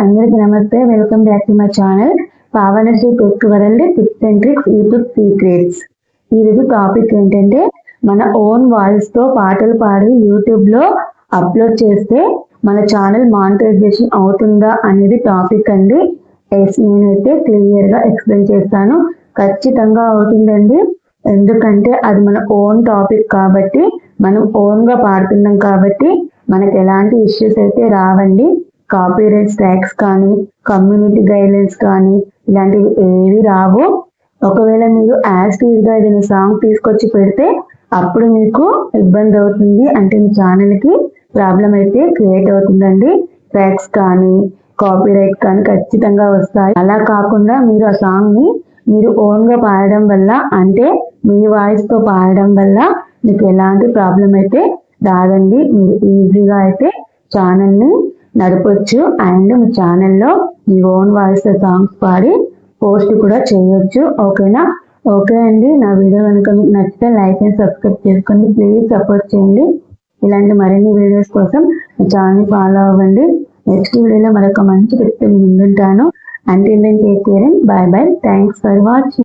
అందరికీ నమస్తే. Welcome back to my channel Pavanasri tech world tips and tricks YouTube secrets. ఈరోజు topic ఏంటంటే మన ఓన్ వాయిస్ తో పాటలు పాడి యూట్యూబ్ లో అప్లోడ్ చేస్తే మన ఛానల్ మానిటైజేషన్ అవుతుందా అనేది టాపిక్ అండి. నేనైతే క్లియర్ గా ఎక్స్ప్లెయిన్ చేస్తాను. ఖచ్చితంగా అవుతుందండి. ఎందుకంటే అది మన ఓన్ టాపిక్ కాబట్టి, మనం ఓన్ గా పాడుతున్నాం కాబట్టి మనకి ఎలాంటి ఇష్యూస్ అయితే రావండి. కాపీరైట్ స్ట్రైక్స్ కానీ, కమ్యూనిటీ గైడ్లైన్స్ కానీ ఇలాంటివి ఏవి రావు. ఒకవేళ మీరు యాజ్ గా ఏదైనా సాంగ్ తీసుకొచ్చి పెడితే అప్పుడు మీకు ఇబ్బంది అవుతుంది, అంటే మీ ఛానల్ కి ప్రాబ్లం అయితే క్రియేట్ అవుతుందండి. ట్రాక్స్ కానీ కాపీరైట్ కానీ ఖచ్చితంగా వస్తాయి. అలా కాకుండా మీరు ఆ సాంగ్ ని మీరు ఓన్ గా పాడడం వల్ల, అంటే మీ వాయిస్ తో పాడడం వల్ల మీకు ఎలాంటి ప్రాబ్లం అయితే రాదండి. మీరు ఈజీగా అయితే ఛానల్ ని నడపొచ్చు అండ్ మీ ఛానల్లో మీ ఓన్ వాయిస్ తో సాంగ్స్ పాడి పోస్ట్ కూడా చేయొచ్చు. ఓకేనా? ఓకే అండి. నా వీడియో కనుక మీకు నచ్చితే లైక్ అండ్ సబ్స్క్రైబ్ చేసుకోండి. ప్లీజ్ సపోర్ట్ చేయండి. ఇలాంటి మరిన్ని వీడియోస్ కోసం మీ ఛానల్ ఫాలో అవ్వండి. నెక్స్ట్ వీడియోలో మరొక మంచి టిప్ ముందుంటాను. Until then take care and bye bye. Thanks for watching.